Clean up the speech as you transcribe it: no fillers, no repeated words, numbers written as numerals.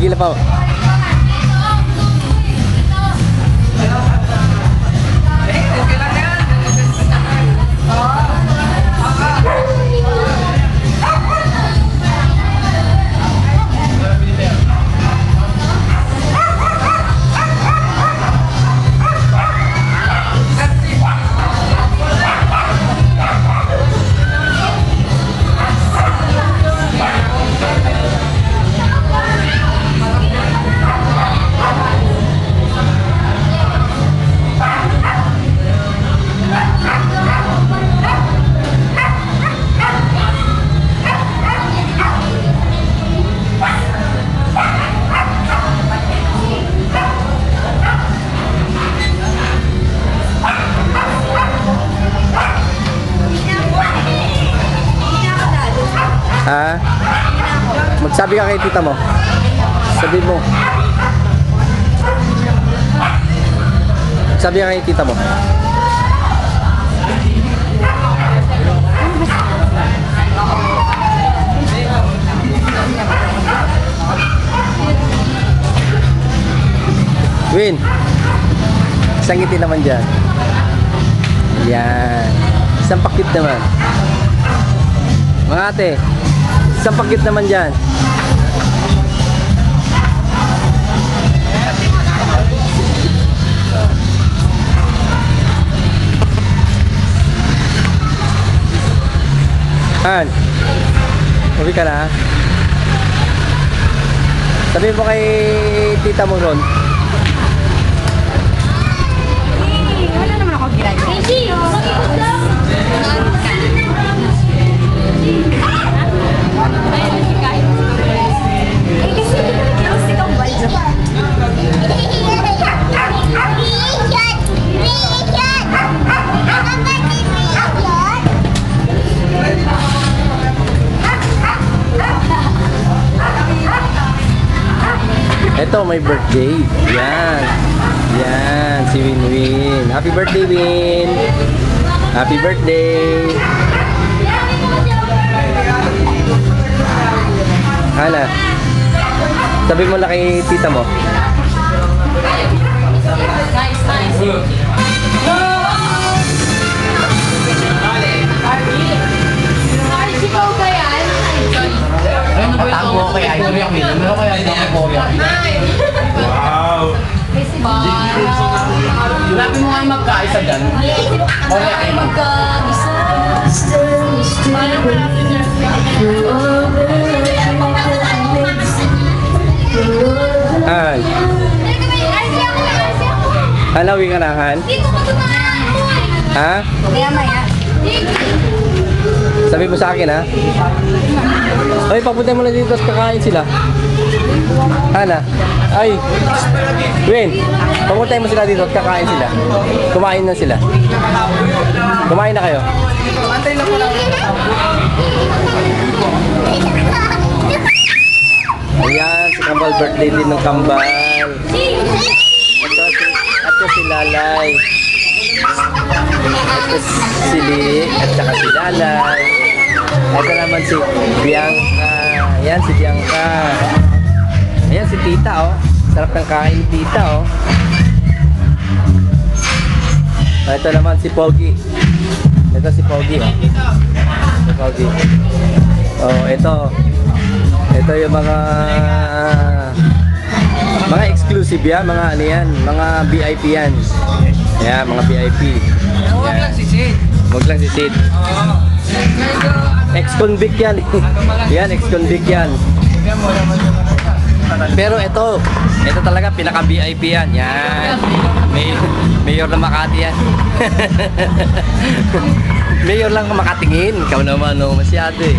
Tigilan pa. Ha? Magsabi ka kay tita mo. Sabi mo. Magsabi ka kay tita mo. Win. Isang ngiti naman dyan. Yan. Isang pakit naman. Mga ate, isang pakit naman dyan. Han, uwi ka na. Sabi mo kay tita mo ron. Wala naman ako ginagawa. Ito, may birthday. Yan. Yan, si Winwin. Happy birthday, Win. Happy birthday. Hala. Sabi mo lang kay tita mo. Nice, nice. Sigaw ka yan? Patago ako kay Idol yung Win. Ano kaya ito ako Korea? Wow! Grabe mo kayo magkaisa dyan. Korea kayo magkaisa. Han. Halawi ka na, Han? Ha? Maya-maya. Sabi mo sa akin, ha? Ay, papunta mo na dito at kakain sila. Hana? Ay! Win! Papunta mo sila dito at kakain sila. Kumain na sila. Kumain na kayo. Ayan, si Kambal, birthday din ng Kambal. Ito si Lalay. Ito si Li, at saka si Lalay. Ito naman si Bianca. Ayan si Bianca. Ayan si Tita, oh. Sarap ng kain ni Tita, oh. Ito naman si Pogi. Ito si Pogi, oh. Si Pogi. Oh, ito. Ito yung mga exclusive yan, mga ano yan, mga VIP yan. Ayan, mga VIP. Huwag lang si Sid. Huwag lang si Sid. Ex-convict yan. Yan, ex-convict yan. Pero ito talaga pinaka-VIP yan. Yan. Mayor na Makati yan. Mayor lang makatingin. Ikaw naman, no? Masyado eh.